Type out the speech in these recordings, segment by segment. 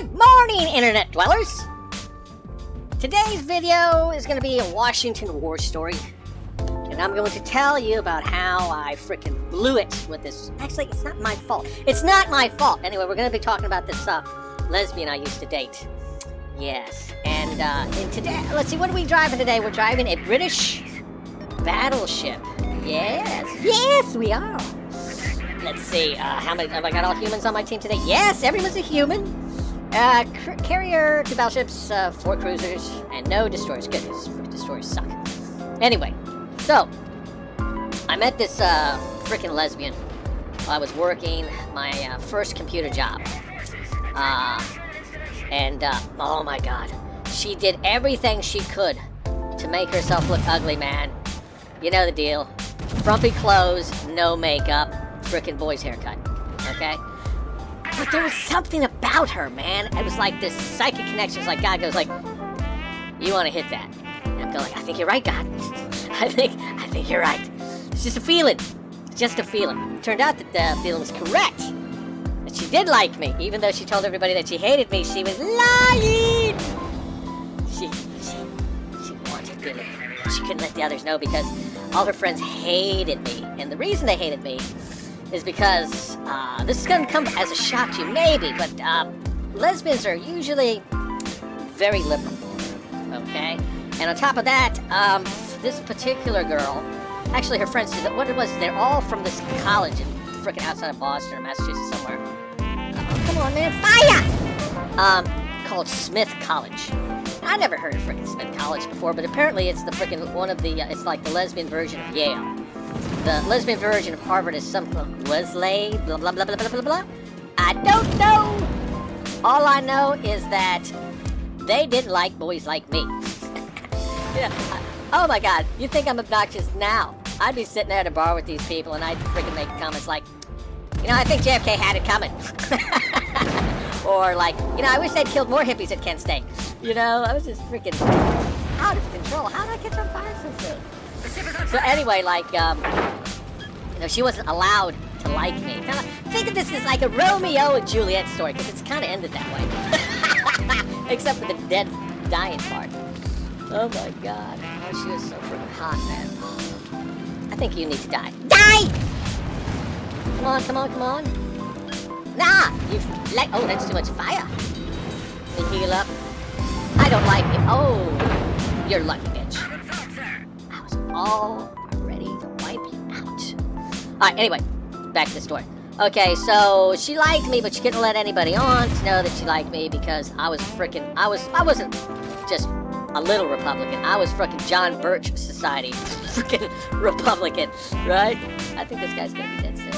Good morning, internet dwellers! Today's video is going to be a Washington war story. And I'm going to tell you about how I frickin' blew it with this. Actually, it's not my fault. It's not my fault! Anyway, we're going to be talking about this lesbian I used to date. Yes, and today, let's see, what are we driving today? We're driving a British battleship. Yes, we are. Let's see, how many, have I got all humans on my team today? Yes, everyone's a human. Carrier, 2 battleships, 4 cruisers, and no destroyers. Good, because destroyers suck. Anyway, so, I met this freaking lesbian while I was working my first computer job. Oh my god, she did everything she could to make herself look ugly, man. You know the deal. Frumpy clothes, no makeup, frickin' boy's haircut, okay? But there was something about her, man. It was like this psychic connection. It's like God goes like, you want to hit that. And I'm going like, I think you're right, God. I think you're right. It's just a feeling. It's just a feeling. It turned out that the feeling was correct. That she did like me. Even though she told everybody that she hated me, she was lying. She wanted Billy. She couldn't let the others know because all her friends hated me. And the reason they hated me is because, this is going to come as a shock to you, maybe, but lesbians are usually very liberal, okay? And on top of that, this particular girl, actually her friends, what it was, they're all from this college in frickin' outside of Boston or Massachusetts somewhere. Oh, come on, man, fire! Called Smith College. I never heard of frickin' Smith College before, but apparently it's the frickin' one of the, it's like the lesbian version of Yale. The lesbian version of Harvard is some Wesley, blah, blah, blah, blah, blah, blah, blah. I don't know. All I know is that they didn't like boys like me. Oh my god, you think I'm obnoxious now? I'd be sitting there at a bar with these people and I'd freaking make comments like, you know, I think JFK had it coming. Or like, you know, I wish they'd killed more hippies at Kent State. You know, I was just freaking out of control. How did I catch on fire so soon? So anyway, like, you know, she wasn't allowed to like me. Kinda, think of this as like a Romeo and Juliet story, because it's kind of ended that way. Except for the dead, dying part. Oh my god. Oh, she was so freaking hot, man. I think you need to die. Die! Come on, come on, come on. Nah! You've let, oh, that's too much fire. Let me heal up. I don't like you. Oh, you're lucky, bitch. All ready to wipe you out. Alright, anyway, back to the story. Okay, so she liked me, but she couldn't let anybody on to know that she liked me because I was frickin', I wasn't just a little Republican. I was frickin' John Birch Society frickin' Republican, right? I think this guy's gonna be dead soon.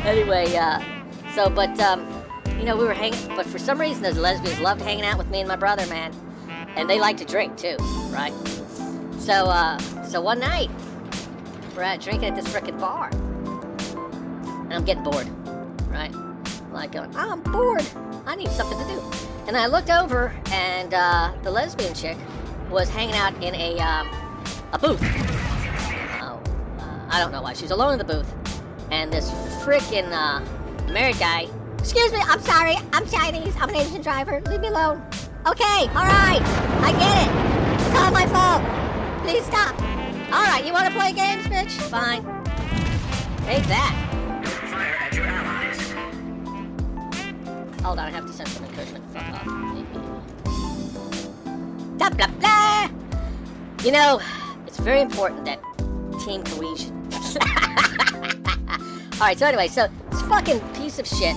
Anyway, you know, we were hanging, but for some reason those lesbians loved hanging out with me and my brother, man. And they like to drink too, right? So one night, we're out drinking at this frickin' bar. And I'm getting bored, right? I'm like going, oh, I'm bored. I need something to do. And I looked over, and the lesbian chick was hanging out in a booth. I don't know why. She's alone in the booth. And this frickin' married guy, excuse me, I'm sorry, I'm Chinese, I'm an Asian driver, leave me alone. Okay, alright, I get it. It's all my fault. Please stop. Alright, you want to play games, bitch? Fine. Take that. Fire at your allies. Hold on, I have to send some encouragement. Fuck off. Blah, blah, blah. You know, it's very important that team cohesion. Alright, so anyway, so this fucking piece of shit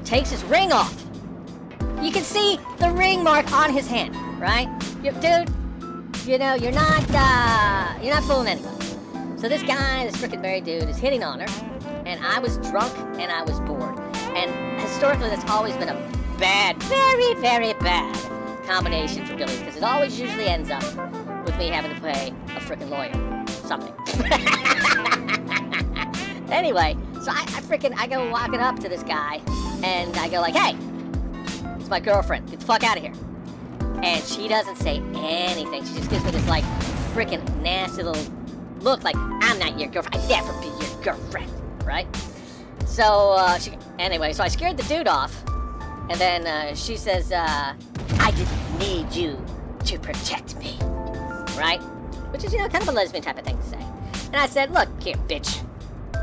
takes his ring off. You can see the ring mark on his hand, right? Dude, you know, you're not fooling anybody. So this guy, this frickin' married dude, is hitting on her, and I was drunk and I was bored. And historically, that's always been a bad, very, very bad combination for Billy, because it always usually ends up with me having to pay a frickin' lawyer. Something. Anyway, so I go walking up to this guy, and I go like, hey, it's my girlfriend, get the fuck out of here. And she doesn't say anything. She just gives me this, like, frickin' nasty little look like, I'm not your girlfriend. I'd never be your girlfriend, right? So, anyway, so I scared the dude off. And then she says, I didn't need you to protect me. Right? Which is, kind of a lesbian type of thing to say. And I said, look, here, bitch.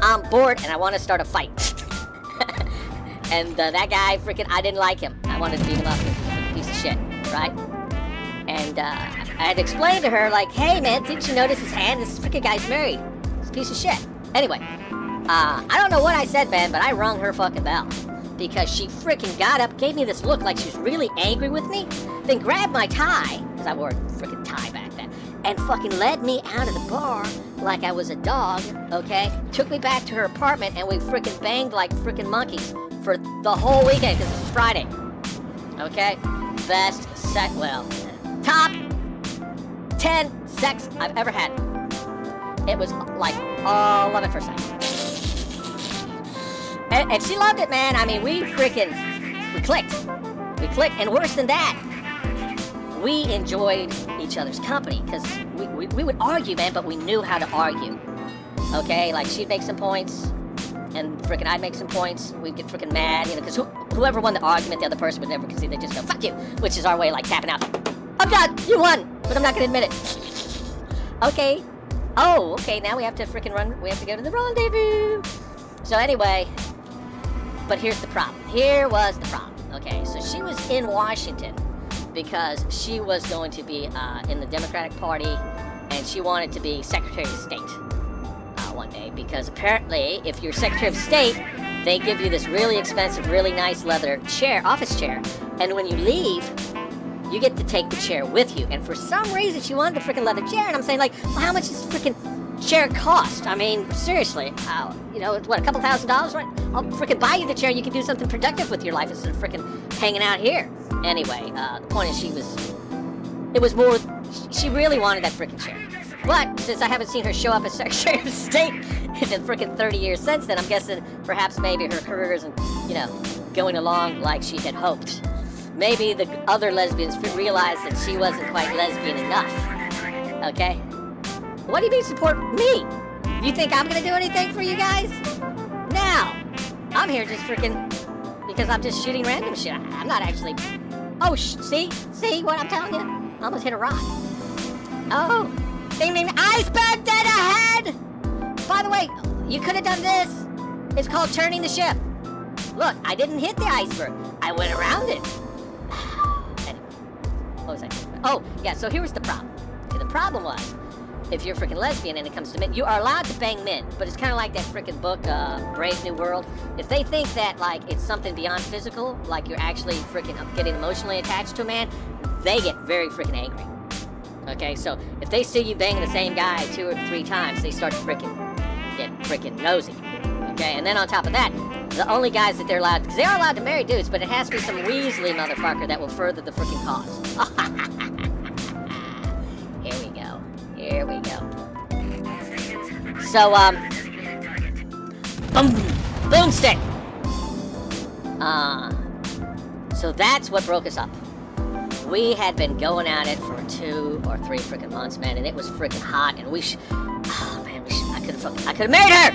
I'm bored and I want to start a fight. And that guy, freaking, I didn't like him. I wanted to beat him up. Piece of shit, right? And I had to explain to her, like, hey, man, didn't you notice his hand? This freaking guy's married. He's a piece of shit. Anyway, I don't know what I said, man, but I rung her fucking bell. Because she freaking got up, gave me this look like she was really angry with me, then grabbed my tie, because I wore a freaking tie back then, and fucking led me out of the bar like I was a dog, okay? Took me back to her apartment, and we freaking banged like freaking monkeys for the whole weekend, because it was Friday, okay? Best sex, well, top 10 sex I've ever had. It was like love at first sight. And she loved it, man. I mean, we clicked. We clicked, and worse than that, we enjoyed each other's company, because we would argue, man, but we knew how to argue. Okay, like she'd make some points, and frickin' I'd make some points. We'd get frickin' mad, because whoever won the argument, the other person would never concede. They'd just go, fuck you, which is our way of like tapping out. I'm done, you won, but I'm not gonna admit it. Okay. Oh, okay, now we have to frickin' run. We have to go to the rendezvous. So anyway, but here's the problem. Here was the problem. Okay, so she was in Washington because she was going to be in the Democratic Party, and she wanted to be Secretary of State one day, because apparently if you're Secretary of State, they give you this really expensive, really nice leather chair, office chair, and when you leave, you get to take the chair with you. And for some reason, she wanted the freaking leather chair, and I'm saying, like, well, how much does the freaking chair cost? I mean, seriously, it's what, a couple $1,000s, right? I'll freaking buy you the chair. You can do something productive with your life instead of freaking hanging out here. Anyway, the point is, she really wanted that freaking chair. But since I haven't seen her show up as Secretary of State in the freaking 30 years since then, I'm guessing perhaps maybe her career isn't, going along like she had hoped. Maybe the other lesbians realized that she wasn't quite lesbian enough. Okay? What do you mean support me? You think I'm gonna do anything for you guys? No. I'm here just freaking because I'm just shooting random shit. I'm not actually... Oh, see? See what I'm telling you? I almost hit a rock. Oh. Ding ding, iceberg dead ahead! By the way, you could have done this. It's called turning the ship. Look, I didn't hit the iceberg. I went around it. Anyway, what was I saying? Oh, yeah, so here was the problem. Okay, the problem was, if you're a freaking lesbian and it comes to men, you are allowed to bang men, but it's kind of like that freaking book, Brave New World. If they think that, like, it's something beyond physical, like you're actually freaking getting emotionally attached to a man, they get very freaking angry. Okay, so if they see you banging the same guy 2 or 3 times, they start to get freaking nosy. Okay, and then on top of that, the only guys that they're allowed, because they are allowed to marry dudes, but it has to be some Weasley motherfucker that will further the freaking cause. Here we go. So, boomstick. So that's what broke us up. We had been going at it for 2 or 3 freaking months, man, and it was freaking hot, and I could have married her!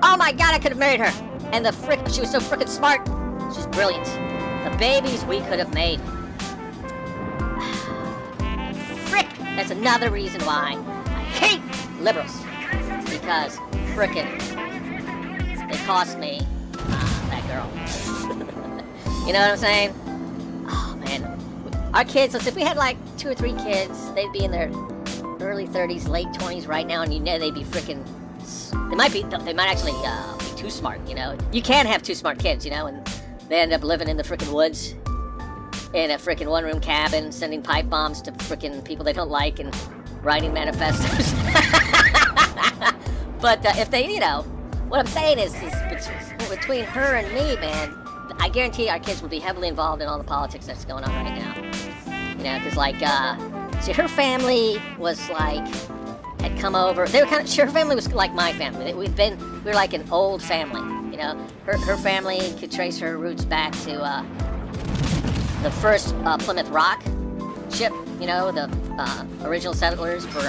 Oh my god, I could have married her! And she was so freaking smart. She's brilliant. The babies we could have made. Frick! That's another reason why I hate liberals. Because frickin' they cost me that girl. You know what I'm saying? Oh man. Our kids, listen, if we had like 2 or 3 kids, they'd be in their early 30s, late 20s right now, and they'd be freaking... They might actually be too smart, You can have 2 smart kids, and they end up living in the freaking woods in a freaking 1-room cabin, sending pipe bombs to freaking people they don't like and writing manifestos. But if they, what I'm saying is between her and me, man, I guarantee our kids will be heavily involved in all the politics that's going on right now. Because like, see, her family was like, had come over. They were her family was like my family. We were like an old family. Her family could trace her roots back to the first Plymouth Rock ship. The original settlers for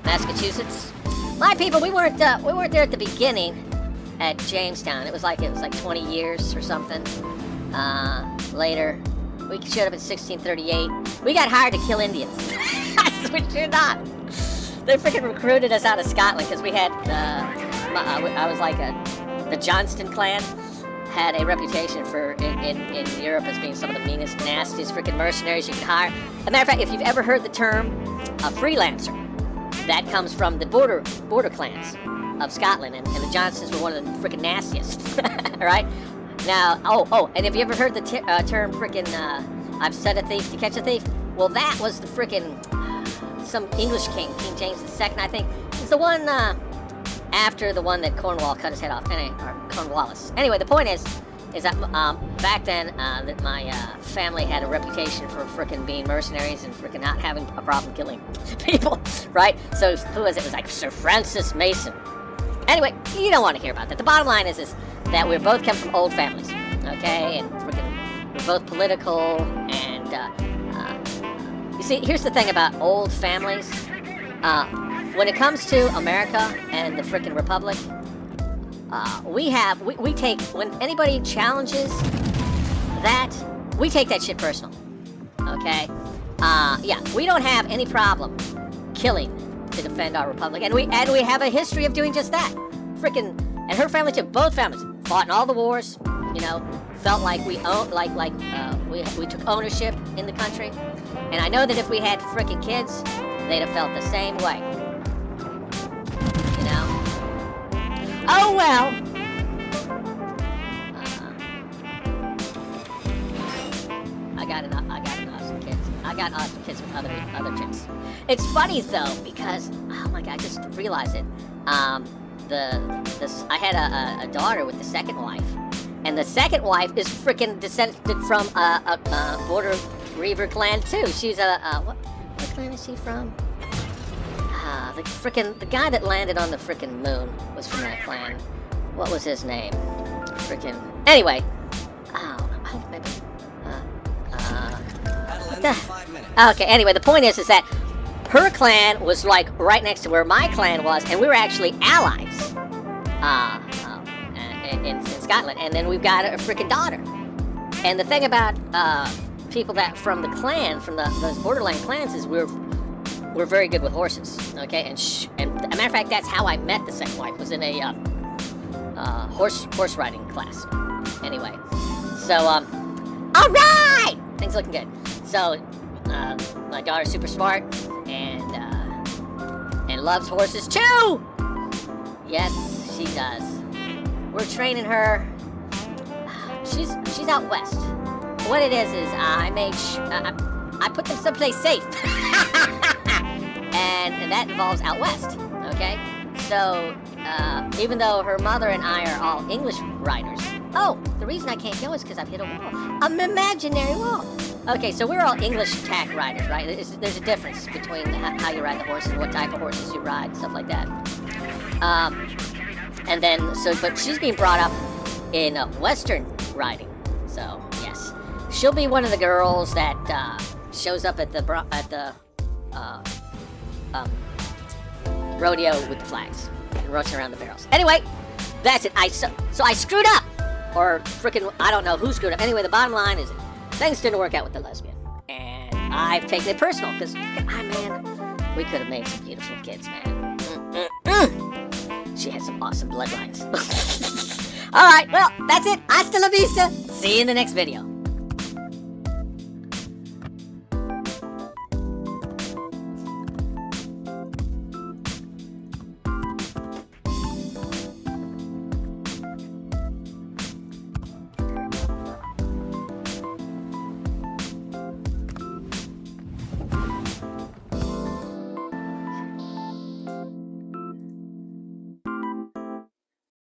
Massachusetts. My people, we weren't there at the beginning, at Jamestown. It was like 20 years or something. Later, we showed up in 1638. We got hired to kill Indians. I swear to not. They freaking recruited us out of Scotland because we had. I was like the Johnston clan had a reputation for in Europe as being some of the meanest, nastiest freaking mercenaries you could hire. As a matter of fact, if you've ever heard the term freelancer, that comes from the border clans of Scotland, and the Johnstons were one of the freaking nastiest. All right. Now, and have you ever heard the term freaking I've set a thief to catch a thief? Well, that was the freaking some English king, King James II, I think. It's the one after the one that Cornwall cut his head off, or Cornwallis. Anyway, the point is that back then that my family had a reputation for frickin' being mercenaries and frickin' not having a problem killing people, right? So who was it? It was like Sir Francis Mason. Anyway, you don't want to hear about that. The bottom line is that we both come from old families, okay? And frickin' we're both political, and you see, here's the thing about old families. When it comes to America and the frickin' Republic, we take, when anybody challenges that, we take that shit personal, okay? Yeah, we don't have any problem killing to defend our Republic, and we have a history of doing just that. Frickin', and her family too, both families fought in all the wars, you know, felt like we took ownership in the country, and I know that if we had frickin' kids, they'd have felt the same way. You know? Oh well. I got awesome kids with other chicks. It's funny though because oh my god, I just realized it. I had a daughter with the second wife, and the second wife is freaking descended from a border Reaver clan too. She's what clan is she from? The guy that landed on the frickin' moon was from that clan. What was his name? Anyway. Oh, maybe. Okay, anyway, the point is that her clan was like right next to where my clan was, and we were actually allies. In Scotland, and then we've got a frickin' daughter. And the thing about people that from the clan, from those borderline clans, is we're very good with horses, okay? And as a matter of fact, that's how I met the second wife, was in a horse riding class. Anyway, so all right, things looking good. So my daughter's super smart and loves horses too. Yes, she does. We're training her. She's out west. What it is I put them someplace safe. and that involves out west, okay? So, even though her mother and I are all English riders, the reason I can't go is because I've hit a wall. An imaginary wall. Okay, so we're all English tack riders, right? There's a difference between how you ride the horse and what type of horses you ride, stuff like that. And then, but she's being brought up in Western riding. So, yes. She'll be one of the girls that shows up at the rodeo with the flags and rushing around the barrels. Anyway, that's it. So I screwed up. Or frickin', I don't know who screwed up. Anyway, the bottom line is things didn't work out with the lesbian. And I've taken it personal because, man, we could have made some beautiful kids, man. She had some awesome bloodlines. Alright, well, that's it. Hasta la vista. See you in the next video.